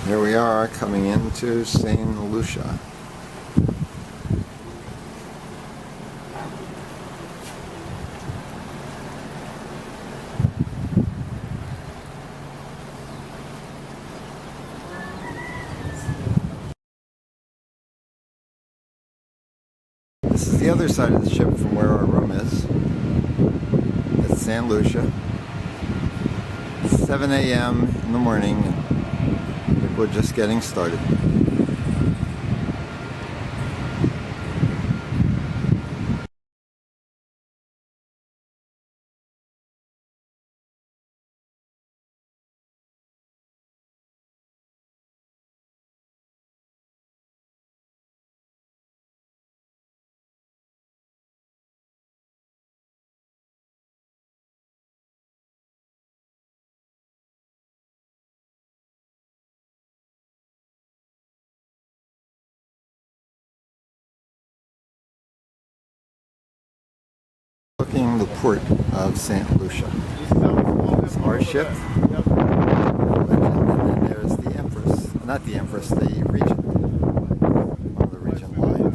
Here we are coming into St. Lucia. This is the other side of the ship from where our room is. It's St. Lucia. 7 a.m. in the morning. We're just getting started. Looking the port of St. Lucia. It's our ship. And then there's the Empress. Not the Empress, the Regent. One of the Regent lines.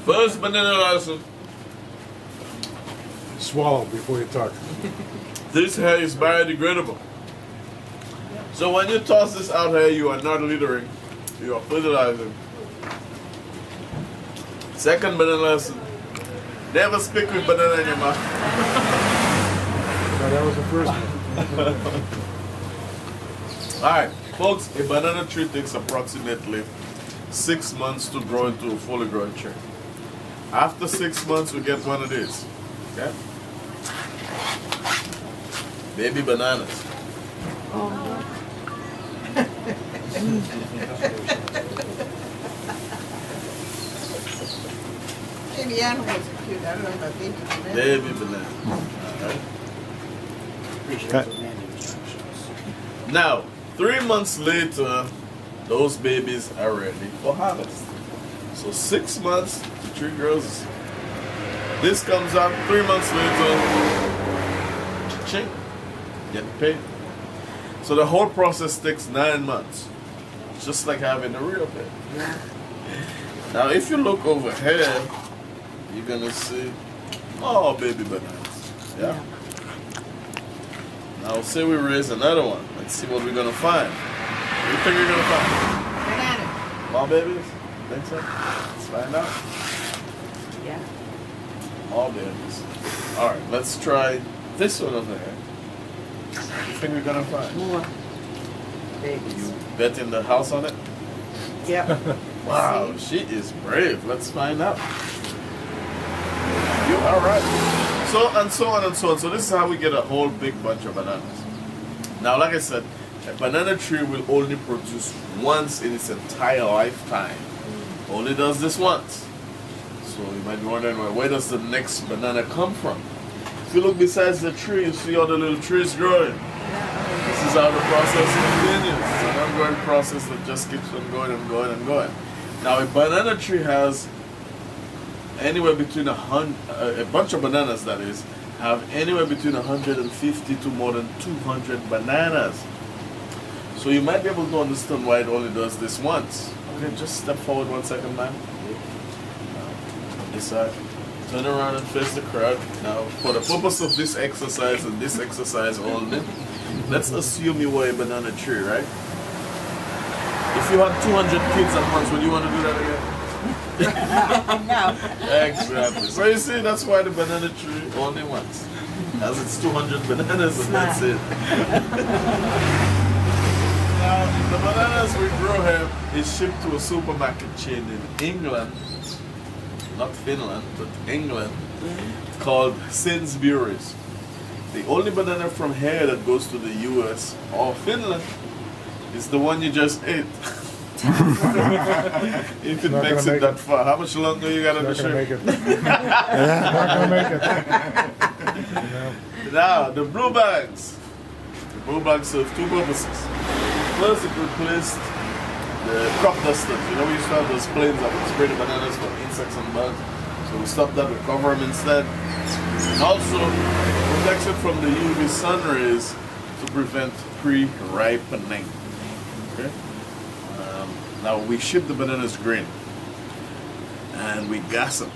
First banana lesson. Swallow before you talk. This hair is biodegradable. So when you toss this out here, you are not littering, you are fertilizing. Second banana lesson. Never speak with banana in your mouth. No, that was the first one. Alright, folks, a banana tree takes approximately 6 months to grow into a fully grown tree. After 6 months, we get one of these. Okay? Baby bananas. Baby animals are cute. I don't know about baby bananas. Baby banana. Alright. Now, 3 months later, those babies are ready for harvest. So 6 months, the tree grows. This comes out 3 months later. Cha-ching. Get paid. So the whole process takes 9 months. Just like having a real baby. Yeah. Now if you look over here, you're gonna see more baby bananas. Yeah. Now say we raise another one. Let's see what we're gonna find. What do you think we're gonna find? Banana. More babies? Think so? Let's find out. Yeah. More babies. Alright, let's try this one over here. What do you think we're gonna find? More babies. You betting the house on it? Yep. Wow, she is brave. Let's find out. You are right. So and so on and so on. So this is how we get a whole big bunch of bananas. Now, like I said, a banana tree will only produce once in its entire lifetime. Only does this once. So you might be wondering, well, where does the next banana come from? If you look besides the tree, you see all the little trees growing. This is how the process continues. It's an ongoing process that just keeps on going and going and going. Now, a banana tree has anywhere between a bunch of bananas, that is, have anywhere between 150 to more than 200 bananas. So you might be able to understand why it only does this once. Okay, just step forward 1 second, man. On this side. Turn around and face the crowd. Now, for the purpose of this exercise and this exercise only, let's assume you were a banana tree, right? If you had 200 kids at once, would you want to do that again? No. Exactly. So you see, that's why the banana tree only once. As it's 200 bananas and that's it. Now, the bananas we grow here is shipped to a supermarket chain in England, not Finland, but England, called Sainsbury's. The only banana from here that goes to the US or Finland is the one you just ate. If it makes it that far, how much longer you got on the Not gonna trip? make it. Not gonna make it. Now, the blue bags. The blue bags serve two purposes. First, it replaced the crop dusters. You know, we used to have those planes that would spray the bananas for insects and bugs. So we stopped that, we cover them instead. And also, protection from the UV sun rays to prevent pre-ripening. Okay? Now, we ship the bananas green. And we gas them.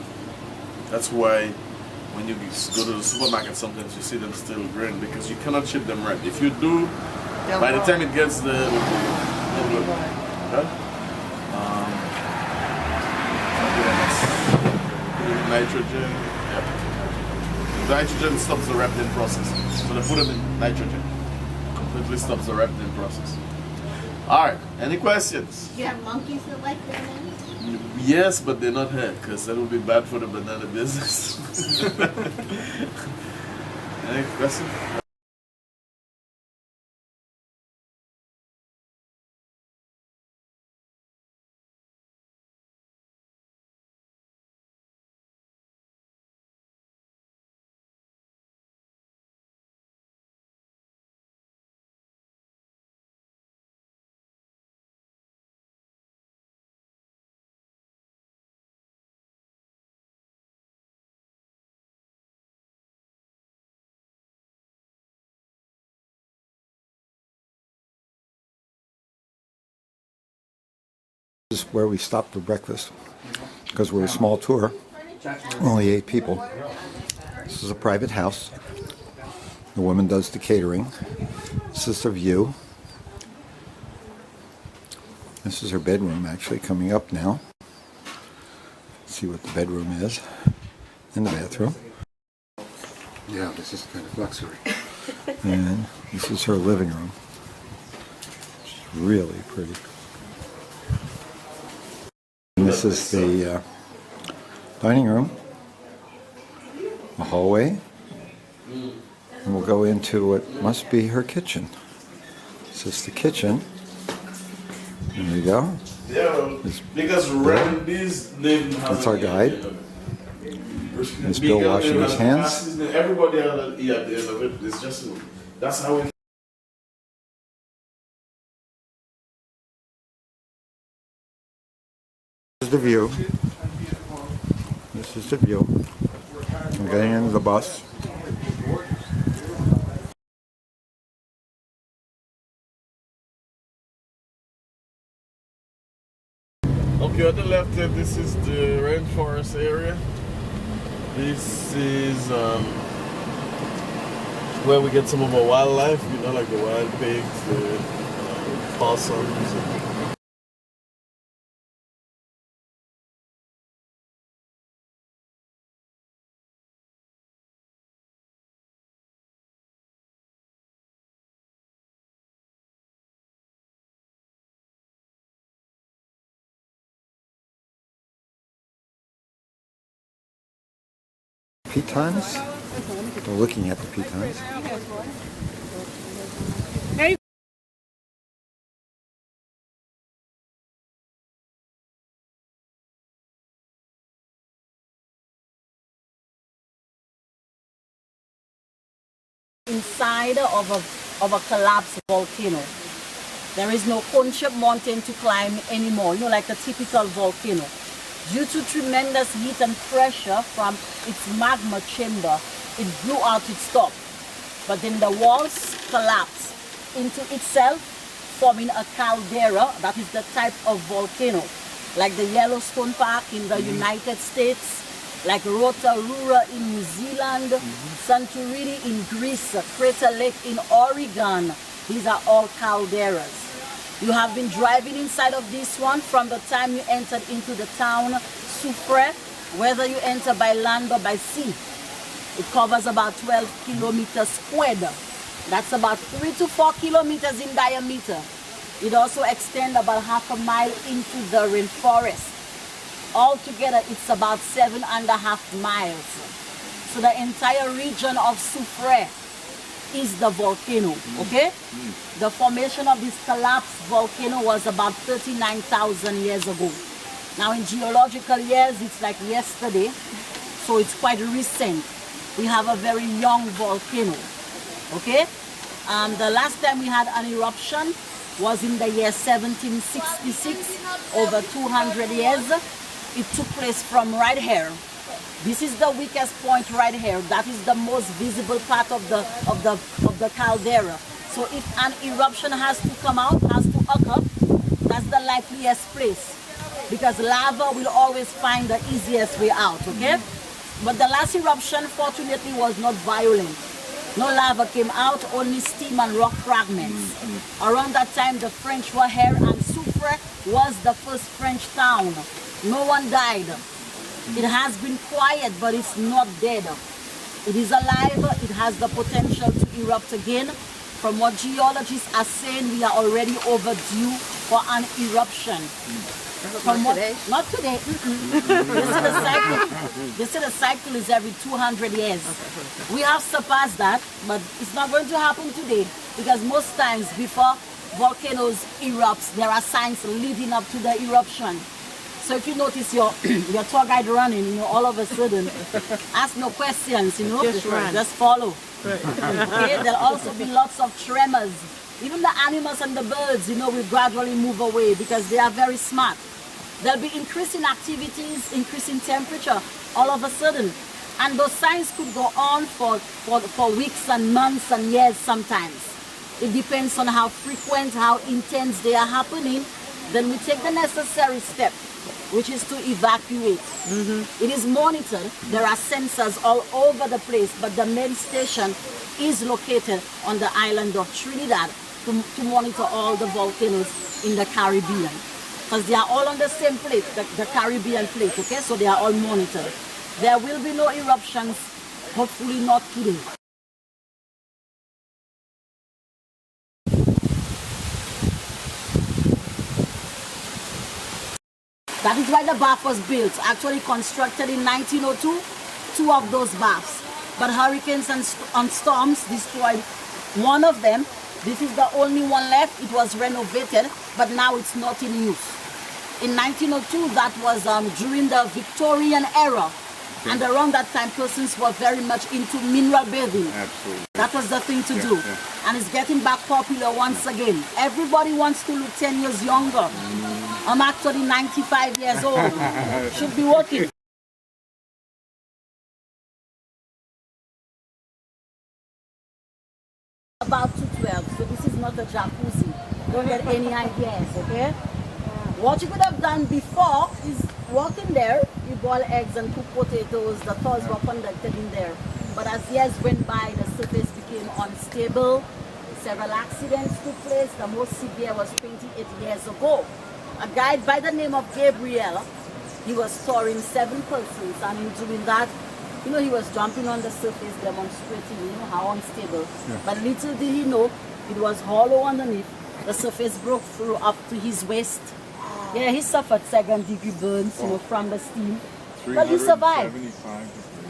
That's why when you go to the supermarket, sometimes you see them still green because you cannot ship them ripe. If you do, by the time it gets there, it will be no good. Okay? Nitrogen. Yep. The nitrogen stops the ripening process. So they put them in nitrogen. Completely stops the ripening process. Alright, any questions? You have monkeys that like bananas? Yes, but they're not here because that would be bad for the banana business. Any questions? This is where we stopped for breakfast because we're a small tour, only 8 people. This is a private house. The woman does the catering. This is the view. This is her bedroom actually coming up now. Let's see what the bedroom is and the bathroom. Yeah, this is kind of luxury. And this is her living room. It's really pretty. And this is the dining room, the hallway, and we'll go into what must be her kitchen. This is the kitchen. There we go. Yeah, because these names That's our guide. There's Bill washing his hands. Everybody at the end of it is just, that's how we. This is the view. This is the view. I'm getting into the bus. Okay, on the left here, this is the rainforest area. This is where we get some of our wildlife, you know, like the wild pigs, the possums. Pitons. We're looking at the pitons. Inside of a collapsed volcano. There is no cone-shaped mountain to climb anymore, you know, like a typical volcano. Due to tremendous heat and pressure from its magma chamber, it blew out its top. But then the walls collapsed into itself, forming a caldera. That is the type of volcano, like the Yellowstone Park in the United States, like Rotorua in New Zealand, Santorini in Greece, Crater Lake in Oregon. These are all calderas. You have been driving inside of this one from the time you entered into the town, Soufrière, whether you enter by land or by sea. It covers about 12 kilometers squared. That's about 3 to 4 kilometers in diameter. It also extends about half a mile into the rainforest. Altogether, it's about 7.5 miles. So the entire region of Soufrière is the volcano, okay? The formation of this collapsed volcano was about 39,000 years ago. Now in geological years, it's like yesterday, so it's quite recent. we have a very young volcano. Okay? The last time we had an eruption was in the year 1766, over 200 years. It took place from right here. This is the weakest point right here. That is the most visible part of the caldera. So if an eruption has to come out, has to occur, that's the likeliest place, because lava will always find the easiest way out, okay? But the last eruption, fortunately, was not violent. No lava came out, only steam and rock fragments. Around that time, the French were here, and Soufre was the first French town. No one died. It has been quiet, but it's not dead. It is alive. It has the potential to erupt again. From what geologists are saying, we are already overdue for an eruption. From what, today? not today. They say the cycle is every 200 years. We have surpassed that, but it's not going to happen today, because most times before volcanoes erupt, there are signs leading up to the eruption. So if you notice your tour guide running, you know, all of a sudden, ask no questions, you know, Just run. just follow. Okay? There'll also be lots of tremors. Even the animals and the birds, you know, will gradually move away because they are very smart. There'll be increasing activities, increasing temperature all of a sudden. And those signs could go on for weeks and months and years sometimes. It depends on how frequent, how intense they are happening. Then we take the necessary step, which is to evacuate. It is monitored. There are sensors all over the place, but the main station is located on the island of Trinidad to monitor all the volcanoes in the Caribbean. Because they are all on the same plate, the Caribbean plate, okay? So they are all monitored. There will be no eruptions, hopefully not today. That is why the bath was built, actually constructed in 1902, 2 of those baths. But hurricanes and storms destroyed one of them. This is the only one left. It was renovated, but now it's not in use. In 1902, that was during the Victorian era. Okay. And around that time, persons were very much into mineral bathing. Absolutely. That was the thing to do. And it's getting back popular once again. Everybody wants to look 10 years younger. I'm actually 95 years old. Should be working. About 212, so this is not a jacuzzi. Don't get any ideas, okay? What you could have done before is walk in there, you boil eggs and cook potatoes, the tours were conducted in there. But as years went by, the surface became unstable, several accidents took place, the most severe was 28 years ago. A guy by the name of Gabriel, he was storing 7 persons, and in doing that, you know, he was jumping on the surface demonstrating, you know, how unstable. But little did he know, it was hollow underneath. The surface broke through up to his waist. Yeah, he suffered 2nd-degree burns, you know, from the steam. But he survived.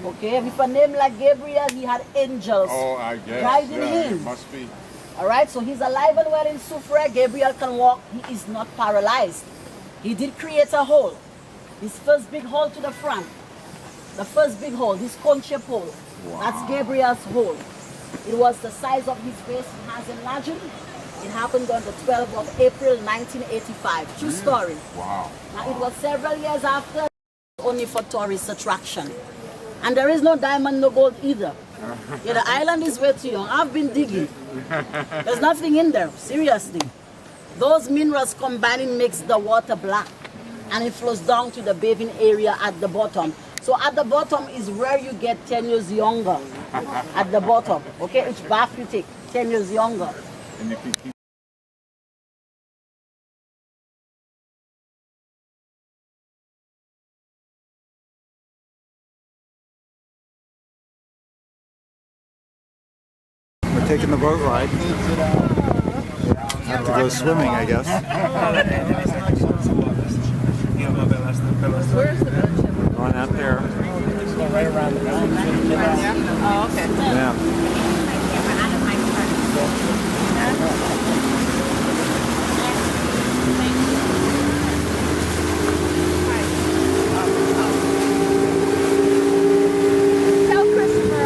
Okay, with a name like Gabriel, he had angels guiding him. It must be. All right, so he's alive and well in Soufre. Gabriel can walk. He is not paralyzed. He did create a hole. His first big hole to the front. The first big hole, this cone-shaped hole. Wow. That's Gabriel's hole. It was the size of his waist. It has enlarged. It happened on the 12th of April, 1985. True story. Wow. Now, it was several years after, only for tourist attraction. And there is no diamond, no gold either. Yeah, the island is way too young. I've been digging. There's nothing in there, seriously. Those minerals combining makes the water black. And it flows down to the bathing area at the bottom. So at the bottom is where you get 10 years younger. At the bottom, okay? Each bath you take, 10 years younger. And you can keep We're taking the boat ride. Have to go swimming, I guess. Where's the boat? Going out there. Right around the mountain. Oh, okay. Yeah. Tell Christopher I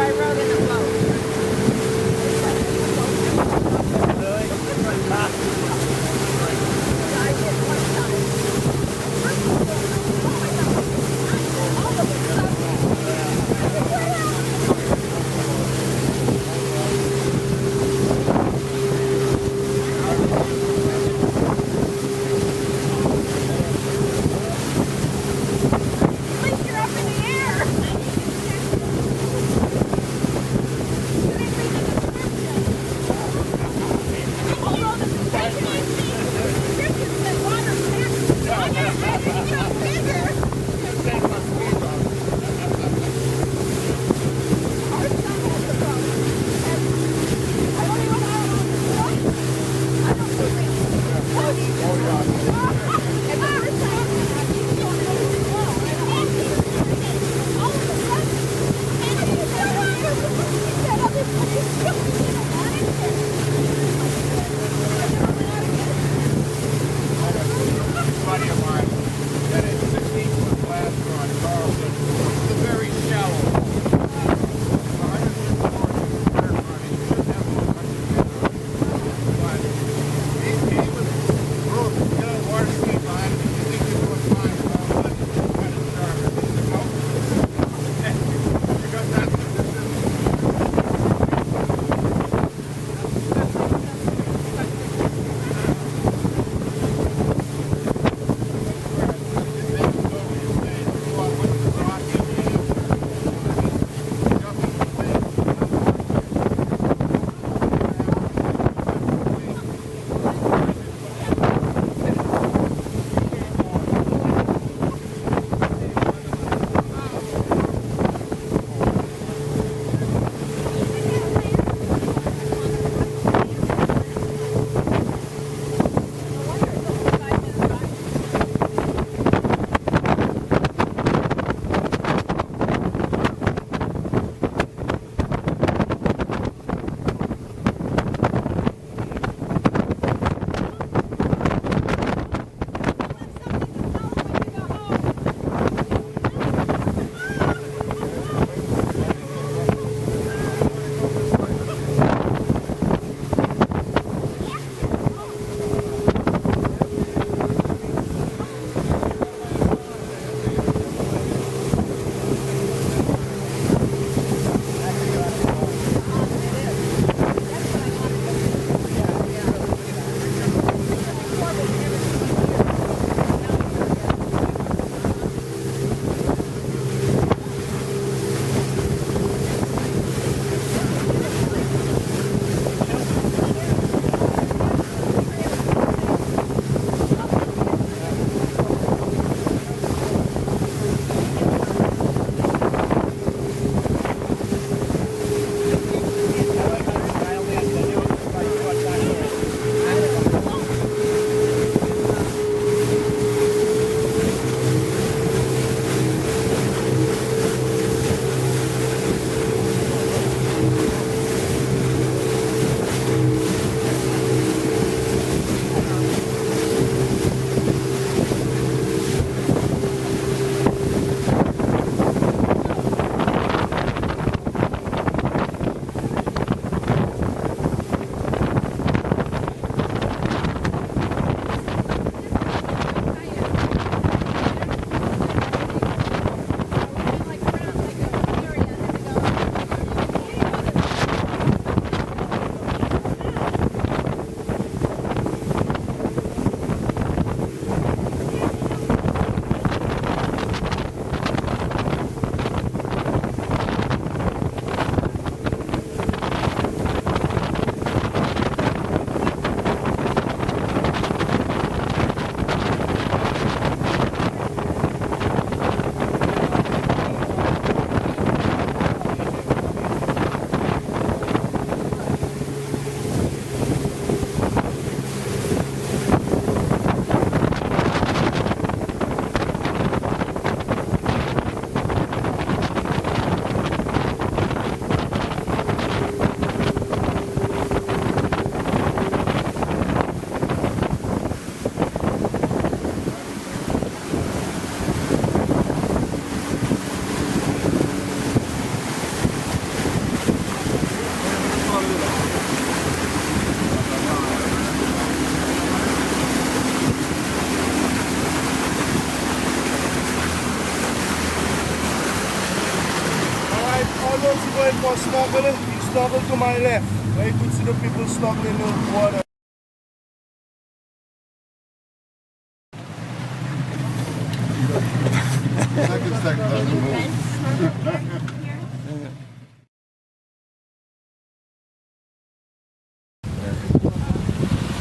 going for snorkeling, you snorkel to my left. Where you could see the people snorkeling in the water.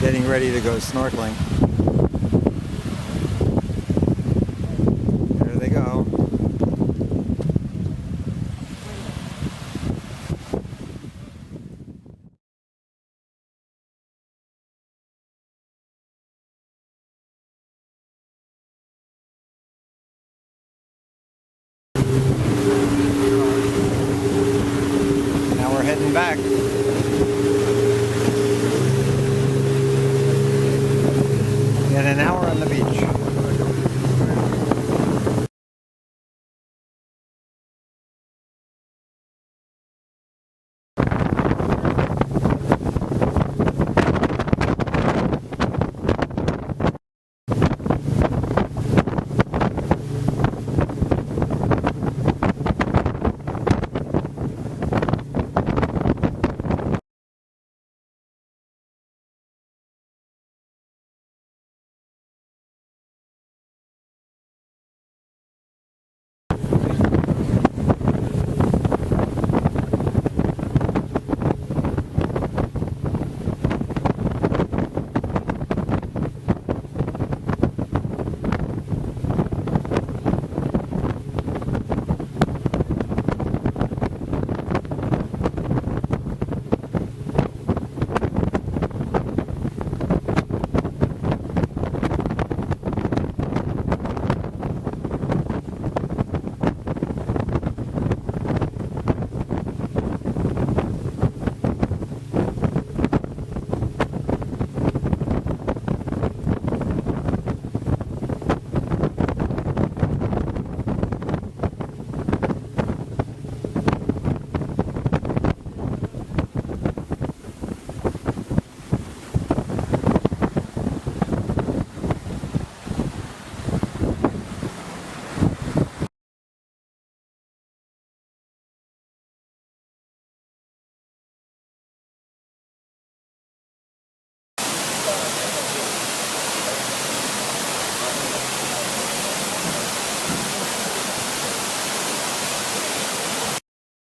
Getting ready to go snorkeling. There they go. Now we're heading back. Get an hour on the beach.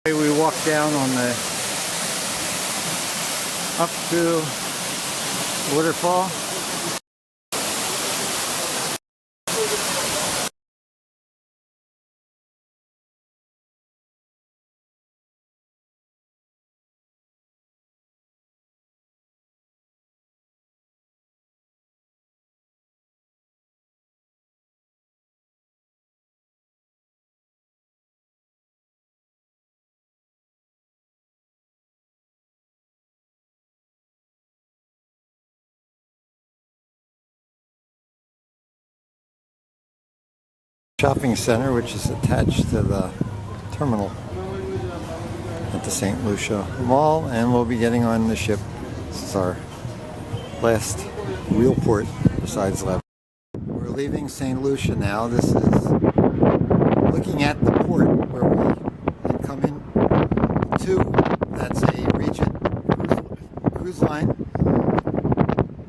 We walk down on the up to waterfall. Shopping center, which is attached to the terminal at the St. Lucia Mall, and we'll be getting on the ship. This is our last real port besides Lebanon. We're leaving St. Lucia now. This is looking at the port where we had come in to. That's a Regent cruise line.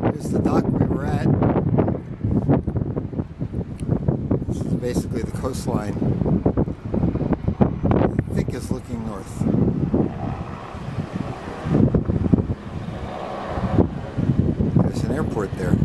Here's the dock we were at. This is basically the coastline. I think it's looking north. There's an airport there.